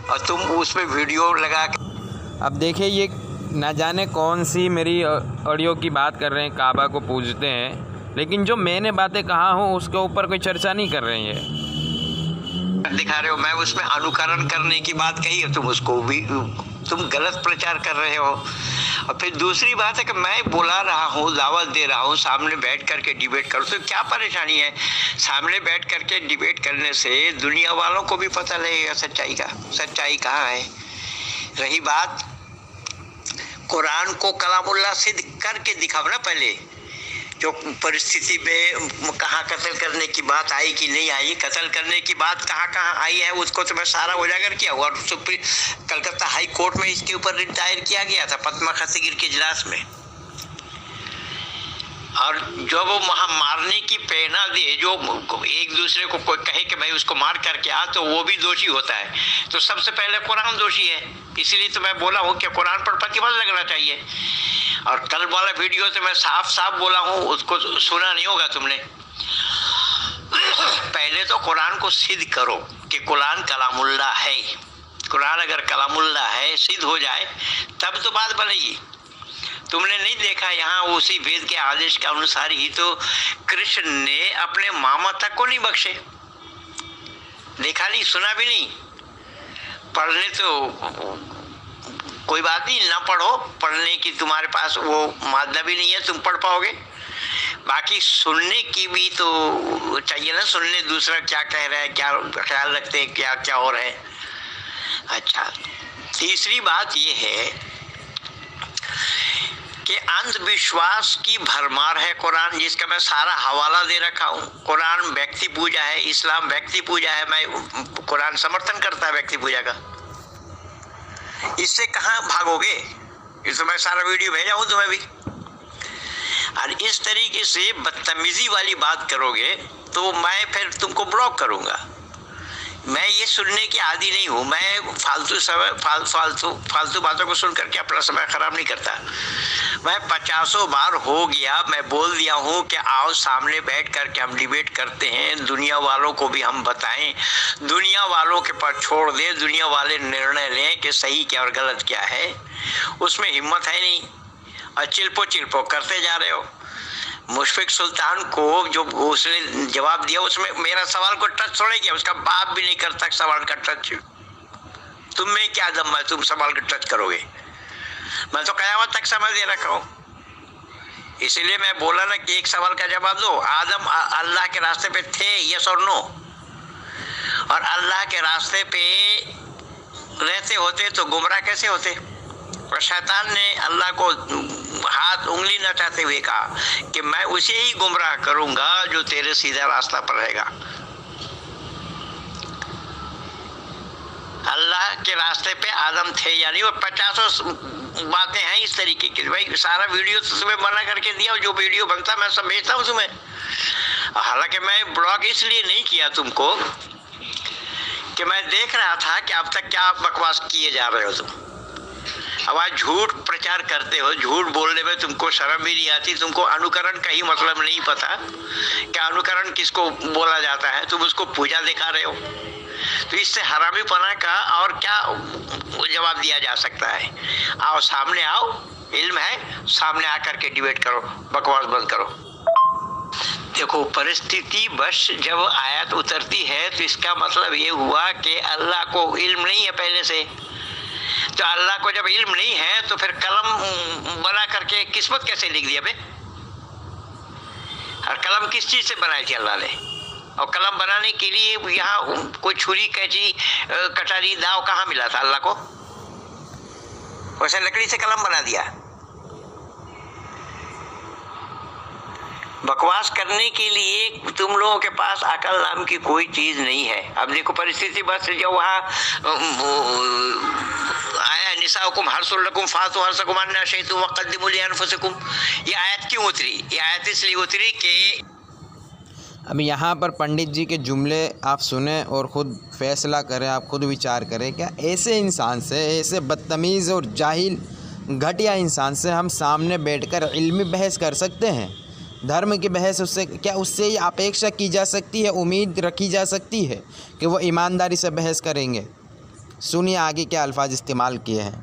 और तुम उसमें वीडियो लगा के। अब देखिए, ये ना जाने कौन सी मेरी ऑडियो की बात कर रहे हैं, काबा को पूजते हैं, लेकिन जो मैंने बातें कहा हूँ उसके ऊपर कोई चर्चा नहीं कर रहे हैं। दिखा रहे हो, मैं उसमें अनुकरण करने की बात कही है, तुम उसको भी तुम गलत प्रचार कर रहे हो। और फिर दूसरी बात है कि मैं बुला रहा हूँ, दावत दे रहा हूँ, सामने बैठ करके डिबेट करो, तो क्या परेशानी है। सामने बैठ करके डिबेट करने से दुनिया वालों को भी पता लगेगा सच्चाई का, सच्चाई कहाँ है। रही बात कुरान को कलामुल्लाह सिद्ध करके दिखाओ ना पहले, जो परिस्थिति में कहाँ कत्ल करने की बात आई कि नहीं आई, कत्ल करने की बात कहाँ कहाँ आई है, उसको तो मैं सारा उजागर किया हुआ। कलकत्ता हाई कोर्ट में इसके ऊपर रिट दायर किया गया था, पद्मा खसीगिर के इजलास में। और जो वो वहाँ मारने की प्रेरणा दे, जो एक दूसरे को कोई कहे कि भाई उसको मार करके आ, तो वो भी दोषी होता है। तो सबसे पहले कुरान दोषी है। इसीलिए तो मैं बोला हूँ कि कुरान पर प्रतिबंध लगना चाहिए। और कल वाला वीडियो तो मैं साफ साफ बोला हूँ, उसको सुना नहीं होगा तुमने। पहले तो कुरान को सिद्ध करो कि कुरान कलामुल्लाह है। कुरान अगर कलामुल्लाह है, सिद्ध हो जाए, तब तो बात बनेगी। तुमने नहीं देखा यहाँ उसी वेद के आदेश के अनुसार ही तो कृष्ण ने अपने मामा तक को नहीं बख्शे। देखा नहीं, सुना भी नहीं। पढ़ने तो कोई बात नहीं, ना पढ़ो, पढ़ने की तुम्हारे पास वो मादा भी नहीं है, तुम पढ़ पाओगे। बाकी सुनने की भी तो चाहिए ना, सुनने दूसरा क्या कह रहा है, क्या ख्याल रखते हैं, क्या क्या हो रहा है। अच्छा, तीसरी बात ये है कि अंधविश्वास की भरमार है कुरान, जिसका मैं सारा हवाला दे रखा हूँ। कुरान व्यक्ति पूजा है, इस्लाम व्यक्ति पूजा है। मैं कुरान समर्थन करता है व्यक्ति पूजा का। इससे कहाँ भागोगे? इस मैं सारा वीडियो भेजा हूँ तुम्हें भी। और इस तरीके से बदतमीजी वाली बात करोगे तो मैं फिर तुमको ब्लॉक करूँगा। मैं ये सुनने की आदी नहीं हूँ। मैं फालतू बातों को सुन करके अपना समय खराब नहीं करता। मैं 50 बार हो गया मैं बोल दिया हूँ कि आओ सामने बैठ करके हम डिबेट करते हैं, दुनिया वालों को भी हम बताएं, दुनिया वालों के पर छोड़ दें, दुनिया वाले निर्णय लें कि सही क्या और गलत क्या है। उसमें हिम्मत है नहीं और चिल्पो करते जा रहे हो। मुशफिक सुल्तान को जो उसने जवाब दिया उसमें मेरा सवाल को टच थोड़े किया, उसका बाप भी नहीं करता सवाल का टच। तुम में क्या दम है, तुम सवाल का टच करोगे? मैं तो कयामत तक समझ दे रखा हूँ। इसीलिए मैं बोला ना कि एक सवाल का जवाब दो। आदम अल्लाह के रास्ते पे थे, यस और नो? और अल्लाह के रास्ते पे रहते होते तो गुमराह कैसे होते? और शैतान ने अल्लाह को हाथ उंगली नचाते हुए कहा कि मैं उसे ही गुमराह करूंगा जो तेरे सीधा रास्ता पर रहेगा। अल्लाह के रास्ते पे आदम थे या नहीं? और 50 बातें हैं इस तरीके की। भाई सारा वीडियो तो तुम्हें मना करके दिया, जो वीडियो बनता मैं सब भेजता हूँ तुम्हें। हालांकि मैं ब्लॉग इसलिए नहीं किया तुमको कि मैं देख रहा था कि अब तक क्या बकवास किए जा रहे हो तुम। अब आज झूठ प्रचार करते हो, झूठ बोलने में तुमको शर्म भी नहीं आती। तुमको अनुकरण का ही मतलब नहीं पता कि अनुकरण किसको बोला जाता है। तुम उसको पूजा दिखा रहे हो। तो इससे हरामीपना का और क्या जवाब दिया जा सकता है? आओ सामने आओ, इल्म है, सामने आकर के डिबेट करो, बकवास बंद करो। देखो, परिस्थिति बस जब आयत उतरती है तो इसका मतलब ये हुआ कि अल्लाह को इल्म नहीं है पहले से। तो अल्लाह को जब इल्म नहीं है तो फिर कलम बना करके किस्मत कैसे लिख दिया बे? और कलम किस चीज से बनाई थी अल्लाह ने? और कलम बनाने के लिए यहाँ कोई छुरी कैंची कटारी दाव कहाँ मिला था अल्लाह को? वैसे लकड़ी से कलम बना दिया। बकवास करने के लिए तुम लोगों के पास अकल नाम की कोई चीज नहीं है। अब देखो परिस्थिति बस जो वहाँ आया निसाउकुम हर्सुल्लकुम फातु हर्सकुम अन्ना शैतुम वक़द्दिमू लिअन्फुसिकुम, ये आयत क्यों उतरी? ये आयत इसलिए उतरी कि अब यहाँ पर पंडित जी के जुमले आप सुने और ख़ुद फैसला करें, आप खुद विचार करें। क्या ऐसे इंसान से, ऐसे बदतमीज़ और जाहिल घटिया इंसान से हम सामने बैठकर इल्मी बहस कर सकते हैं? धर्म की बहस उससे क्या, उससे ही अपेक्षा की जा सकती है, उम्मीद रखी जा सकती है कि वो ईमानदारी से बहस करेंगे? सुनिए आगे क्या अल्फाज इस्तेमाल किए हैं।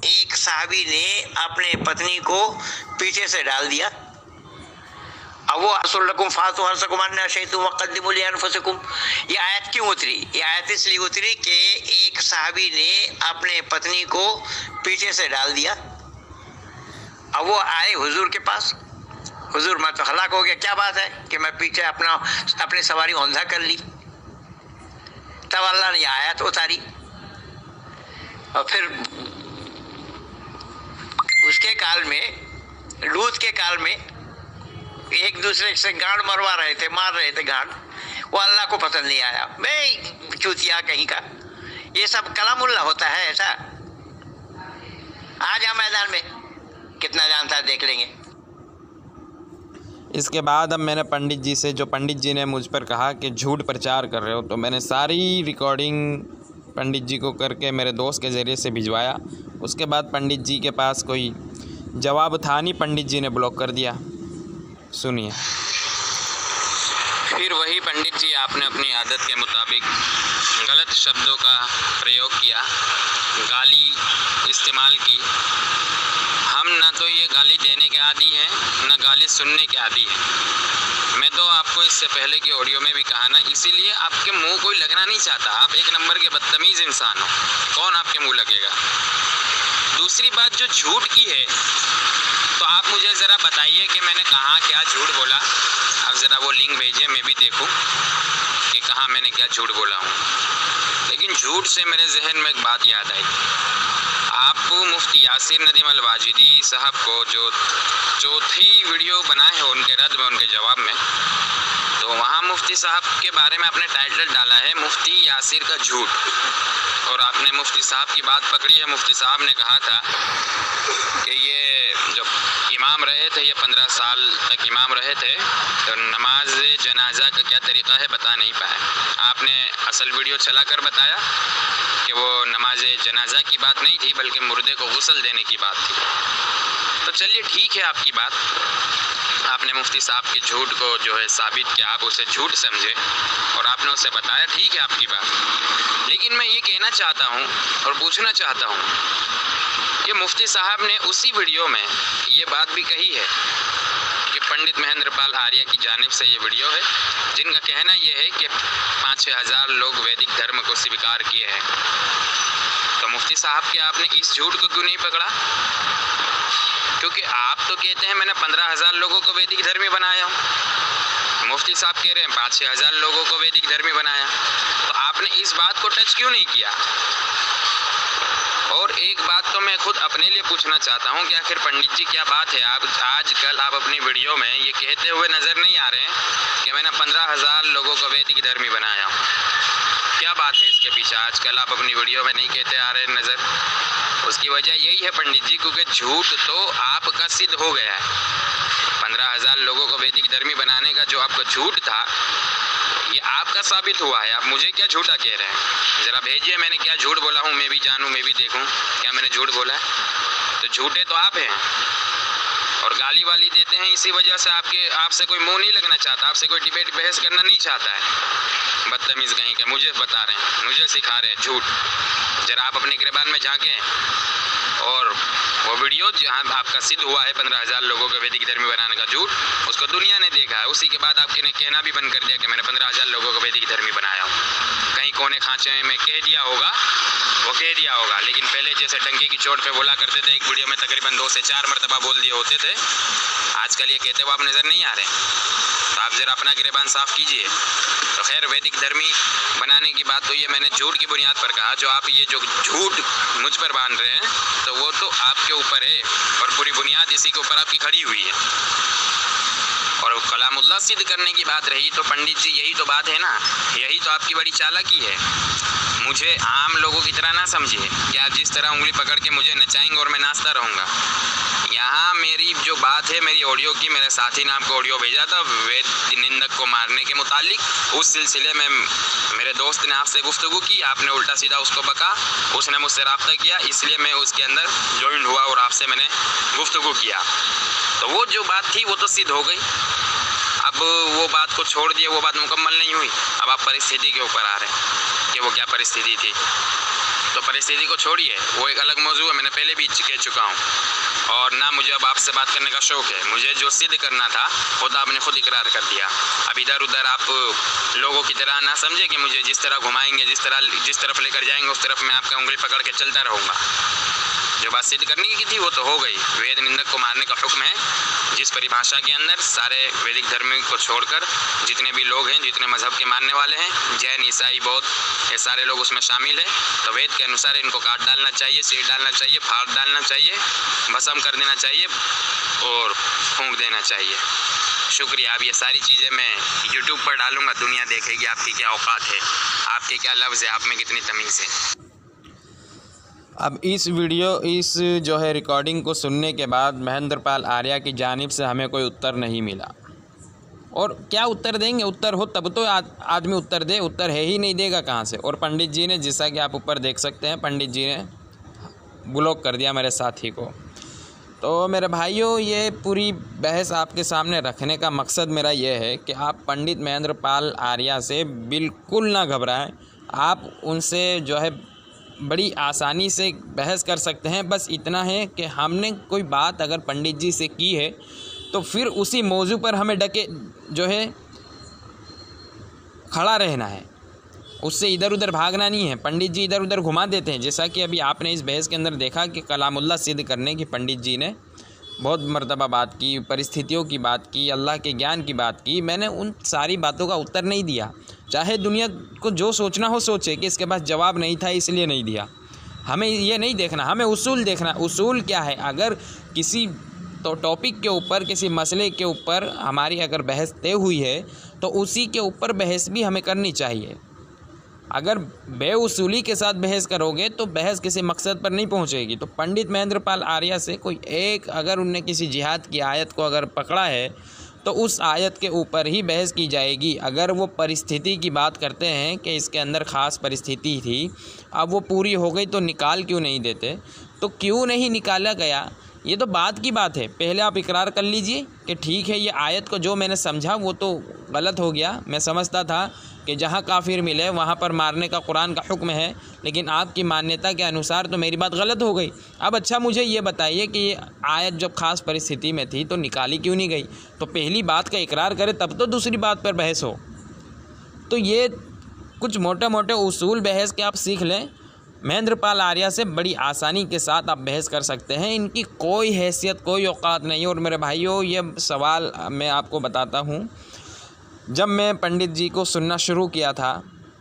एक साहबी ने अपने पत्नी को पीछे से डाल दिया। अब वो हर्सुल्लकुम फातु हर्सकुम अन्ना शैतुम वक़द्दिमू लिअन्फुसिकुम, ये आयत क्यों उतरी? ये आयत इसलिए उतरी कि एक साहबी ने अपने पत्नी को पीछे से डाल दिया। अब वो आए हुजूर के पास, हुजूर मैं तो हलाक हो गया, क्या बात है कि मैं पीछे अपनी सवारी औंधा कर ली। तब अल्लाह ने आयत उतारी। और फिर उसके काल में, लूत के काल में एक दूसरे से गांड मरवा रहे थे, मार रहे थे गांड। वो अल्लाह को पसंद नहीं आया। मैं चूतिया कहीं का, ये सब कलामुल्लाह होता है ऐसा? आ जा मैदान में, कितना जानता है देख लेंगे। इसके बाद अब मैंने पंडित जी से, जो पंडित जी ने मुझ पर कहा कि झूठ प्रचार कर रहे हो, तो मैंने सारी रिकॉर्डिंग पंडित जी को करके मेरे दोस्त के ज़रिए से भिजवाया। उसके बाद पंडित जी के पास कोई जवाब था नहीं, पंडित जी ने ब्लॉक कर दिया। सुनिए। फिर वही पंडित जी आपने अपनी आदत के मुताबिक गलत शब्दों का प्रयोग किया, गाली इस्तेमाल की। हम ना तो ये गाली देने के आदी हैं, ना गाली सुनने के आदी हैं। मैं तो आपको इससे पहले की ऑडियो में भी कहा ना, इसीलिए आपके मुंह कोई लगना नहीं चाहता। आप एक नंबर के बदतमीज़ इंसान हो, कौन आपके मुंह लगेगा। दूसरी बात जो झूठ की है, तो आप मुझे ज़रा बताइए कि मैंने कहाँ क्या झूठ बोला। आप ज़रा वो लिंक भेजिए, मैं भी देखूँ कि कहाँ मैंने क्या झूठ बोला हूँ। लेकिन झूठ से मेरे जहन में एक बात याद आई। आप मुफ्ती यासिर नदीम अल-वाजिदी साहब को जो चौथी वीडियो बनाए हैं उनके रद्द में, उनके जवाब में, तो वहाँ मुफ्ती साहब के बारे में आपने टाइटल डाला है मुफ्ती यासिर का झूठ। और आपने मुफ्ती साहब की बात पकड़ी है। मुफ्ती साहब ने कहा था कि ये जब इमाम रहे थे, ये 15 साल तक इमाम रहे थे, तो नमाज जनाजा का क्या तरीक़ा है बता नहीं पाए। आपने असल वीडियो चला कर बताया कि वो नमाज जनाजा की बात नहीं थी, बल्कि मुर्दे को गुस्ल देने की बात थी। तो चलिए ठीक है आपकी बात, आपने मुफ्ती साहब के झूठ को जो है साबित किया, आप उसे झूठ समझे और आपने उसे बताया, ठीक है आपकी बात। लेकिन मैं ये कहना चाहता हूँ और पूछना चाहता हूँ कि मुफ्ती साहब ने उसी वीडियो में ये बात भी कही है कि पंडित महेंद्र पाल आर्य की जानिब से ये वीडियो है, जिनका कहना ये है कि 5-6 हज़ार लोग वैदिक धर्म को स्वीकार किए हैं। तो मुफ्ती साहब के आपने इस झूठ को क्यों नहीं पकड़ा? क्योंकि आप तो कहते हैं मैंने 15,000 लोगों को वैदिक धर्मी बनाया हूँ, मुफ्ती साहब कह रहे हैं 5-6 हज़ार लोगों को वैदिक धर्मी बनाया। तो आपने इस बात को टच क्यों नहीं किया? और एक बात तो मैं खुद अपने लिए पूछना चाहता हूँ कि आखिर पंडित जी क्या बात है, आप आजकल आप अपनी वीडियो में ये कहते हुए नज़र नहीं आ रहे हैं कि मैंने 15,000 लोगों को वैदिक धर्मी बनाया हूँ। क्या बात है इसके पीछे? आजकल आप अपनी वीडियो में नहीं कहते आ रहे नज़र। उसकी वजह यही है पंडित जी, क्योंकि झूठ तो आपका सिद्ध हो गया है। 15,000 लोगों को वैदिक धर्मी बनाने का जो आपका झूठ था, ये आपका साबित हुआ है। आप मुझे क्या झूठा कह रहे हैं? ज़रा भेजिए, मैंने क्या झूठ बोला हूँ, मैं भी जानूँ, मैं भी देखूँ क्या मैंने झूठ बोला है। तो झूठे तो आप हैं और गाली वाली देते हैं, इसी वजह से आपसे कोई मुंह नहीं लगना चाहता, आपसे कोई डिबेट बहस करना नहीं चाहता है। बदतमीज़ कहीं के, मुझे बता रहे हैं, मुझे सिखा रहे हैं झूठ। ज़रा आप अपने गिरबान में झाँकें और वो वीडियो जहाँ आपका सिद्ध हुआ है 15,000 लोगों को वैदिक धर्मी बनाने का झूठ, उसको दुनिया ने देखा है। उसी के बाद आपके ने कहना भी बंद कर दिया कि मैंने 15,000 लोगों को वैदिक धर्मी बनाया हूँ। कहीं कोने खांचे में कह दिया होगा, वो कह दिया होगा, लेकिन पहले जैसे डंके की चोट पे बोला करते थे, एक वीडियो में तकरीबन 2 से 4 मरतबा बोल दिए होते थे, आजकल ये कहते हुए आप नज़र नहीं आ रहे। तो आप ज़रा अपना गिरबान साफ़ कीजिए। तो खैर, वैदिक धर्मी बनाने की बात तो ये मैंने झूठ की बुनियाद पर कहा। जो आप ये जो झूठ मुझ पर बांध रहे हैं, तो वो तो आपके ऊपर है और पूरी बुनियाद इसी के ऊपर आपकी खड़ी हुई है। और कलामुल्लाह सिद्ध करने की बात रही तो पंडित जी, यही तो बात है ना, यही तो आपकी बड़ी चालाकी है। मुझे आम लोगों की तरह ना समझिए कि आप जिस तरह उंगली पकड़ के मुझे नचाएंगे और मैं नाचता रहूँगा। यहाँ मेरी जो बात है, मेरी ऑडियो की, मेरे साथी ने आपको ऑडियो भेजा था वेद निंदक को मारने के मुतालिक। उस सिलसिले में मेरे दोस्त ने आपसे गुफ्तगू की, आपने उल्टा सीधा उसको बका, उसने मुझसे रब्ता किया, इसलिए मैं उसके अंदर ज्वाइन हुआ और आपसे मैंने गुफ्तगू किया। तो वो जो बात थी वो तो सिद्ध हो गई। अब वो बात को छोड़ दिए, वो बात मुकम्मल नहीं हुई। अब आप परिस्थिति के ऊपर आ रहे हैं कि वो क्या परिस्थिति थी। तो परिस्थिति को छोड़िए, वो एक अलग मौजू है, मैंने पहले भी कह चुका हूँ। और ना मुझे अब आपसे बात करने का शौक़ है। मुझे जो सिद्ध करना था वो तो आपने खुद इकरार कर दिया। अब इधर उधर आप लोगों की तरह ना समझे कि मुझे जिस तरह घुमाएंगे, जिस तरफ लेकर जाएंगे उस तरफ मैं आपका उंगली पकड़ के चलता रहूँगा। जो बात सिद्ध करने की थी वो तो हो गई। वेद निंदक को मारने का हुक्म है, जिस परिभाषा के अंदर सारे वैदिक धर्म को छोड़कर जितने भी लोग हैं, जितने मजहब के मानने वाले हैं, जैन, ईसाई, बौद्ध, ये सारे लोग उसमें शामिल हैं। तो वेद के अनुसार इनको काट डालना चाहिए, सीट डालना चाहिए, फाड़ डालना चाहिए, भस्म कर देना चाहिए और फूंक देना चाहिए। शुक्रिया। अब ये सारी चीज़ें मैं यूट्यूब पर डालूँगा, दुनिया देखेगी आपकी क्या औकात है, आपके क्या लफ्ज़ है, आप में कितनी तमीज़ है। अब इस जो है रिकॉर्डिंग को सुनने के बाद महेंद्र पाल आर्य की जानिब से हमें कोई उत्तर नहीं मिला। और क्या उत्तर देंगे? उत्तर हो तब तो आदमी उत्तर दे, उत्तर है ही नहीं, देगा कहाँ से? और पंडित जी ने, जैसा कि आप ऊपर देख सकते हैं, पंडित जी ने ब्लॉक कर दिया मेरे साथी को। तो मेरे भाइयों, ये पूरी बहस आपके सामने रखने का मकसद मेरा ये है कि आप पंडित महेंद्र पाल आर्या से बिल्कुल ना घबराएं। आप उनसे जो है बड़ी आसानी से बहस कर सकते हैं। बस इतना है कि हमने कोई बात अगर पंडित जी से की है तो फिर उसी मौजू पर हमें डटे जो है खड़ा रहना है, उससे इधर उधर भागना नहीं है। पंडित जी इधर उधर घुमा देते हैं, जैसा कि अभी आपने इस बहस के अंदर देखा कि कलामुल्लाह सिद्ध करने की पंडित जी ने बहुत मर्तबा बात की, परिस्थितियों की बात की, अल्लाह के ज्ञान की बात की। मैंने उन सारी बातों का उत्तर नहीं दिया। चाहे दुनिया को जो सोचना हो सोचे कि इसके पास जवाब नहीं था इसलिए नहीं दिया। हमें ये नहीं देखना, हमें उसूल देखना। उसूल क्या है? अगर किसी तो टॉपिक के ऊपर, किसी मसले के ऊपर हमारी अगर बहस तय हुई है तो उसी के ऊपर बहस भी हमें करनी चाहिए। अगर बेउसूली के साथ बहस करोगे तो बहस किसी मकसद पर नहीं पहुंचेगी। तो पंडित महेंद्र पाल आर्या से कोई एक, अगर उनने किसी जिहाद की आयत को अगर पकड़ा है तो उस आयत के ऊपर ही बहस की जाएगी। अगर वो परिस्थिति की बात करते हैं कि इसके अंदर ख़ास परिस्थिति थी, अब वो पूरी हो गई तो निकाल क्यों नहीं देते? तो क्यों नहीं निकाला गया, ये तो बात की बात है। पहले आप इकरार कर लीजिए कि ठीक है, ये आयत को जो मैंने समझा वो तो गलत हो गया। मैं समझता था कि जहाँ काफिर मिले वहाँ पर मारने का कुरान का हुक्म है, लेकिन आपकी मान्यता के अनुसार तो मेरी बात गलत हो गई। अब अच्छा मुझे ये बताइए कि ये आयत जब ख़ास परिस्थिति में थी तो निकाली क्यों नहीं गई? तो पहली बात का इकरार करें तब तो दूसरी बात पर बहस हो। तो ये कुछ मोटे मोटे उसूल बहस के आप सीख लें। महेंद्र पाल आर्या से बड़ी आसानी के साथ आप बहस कर सकते हैं। इनकी कोई हैसियत, कोई औकात नहीं है। और मेरे भाइयों, ये सवाल मैं आपको बताता हूँ, जब मैं पंडित जी को सुनना शुरू किया था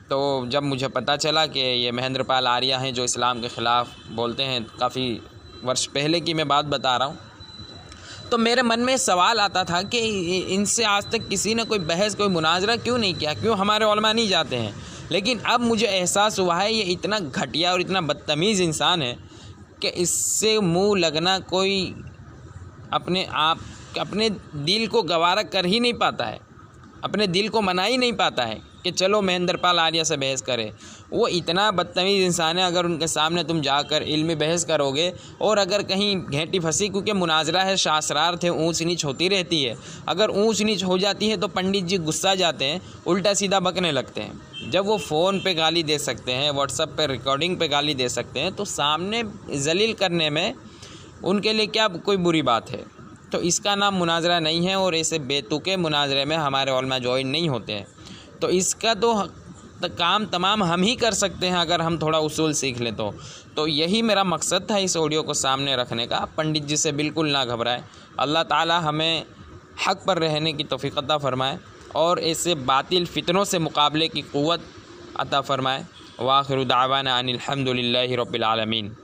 तो जब मुझे पता चला कि ये महेंद्र पाल आर्या हैं जो इस्लाम के ख़िलाफ़ बोलते हैं, काफ़ी वर्ष पहले की मैं बात बता रहा हूँ, तो मेरे मन में सवाल आता था कि इनसे आज तक किसी ने कोई बहस, कोई मुनाजरा क्यों नहीं किया, क्यों हमारे उलमा नहीं जाते हैं? लेकिन अब मुझे एहसास हुआ है ये इतना घटिया और इतना बदतमीज़ इंसान है कि इससे मुंह लगना कोई अपने दिल को गवारा कर ही नहीं पाता है, अपने दिल को मना ही नहीं पाता है कि चलो महेंद्र पाल आर्या से बहस करें। वो इतना बदतमीज़ इंसान है, अगर उनके सामने तुम जाकर इल्मी बहस करोगे और अगर कहीं घेंटी फंसी, क्योंकि मुनाजरा है, शास्त्रार थे, ऊंच नीच होती रहती है, अगर ऊंच नीच हो जाती है तो पंडित जी गुस्सा जाते हैं, उल्टा सीधा बकने लगते हैं। जब वो फ़ोन पे गाली दे सकते हैं, व्हाट्सएप पे रिकॉर्डिंग पे गाली दे सकते हैं, तो सामने जलील करने में उनके लिए क्या कोई बुरी बात है? तो इसका नाम मुनाजरा नहीं है और ऐसे बेतुके मुनाजरे में हमारे उलमा ज्वाइन नहीं होते हैं। तो इसका तो काम तमाम हम ही कर सकते हैं अगर हम थोड़ा उसूल सीख लें तो यही मेरा मकसद था इस ऑडियो को सामने रखने का। पंडित जी से बिल्कुल ना घबराएं। अल्लाह ताला हमें हक़ पर रहने की तौफ़ीक़ अता फ़रमाए और ऐसे बातिल फितनों से मुकाबले की क़ुव्वत अता फ़रमाए। व आखिरु दावाना अनिल हम्दुलिल्लाहि रब्बिल आलमीन।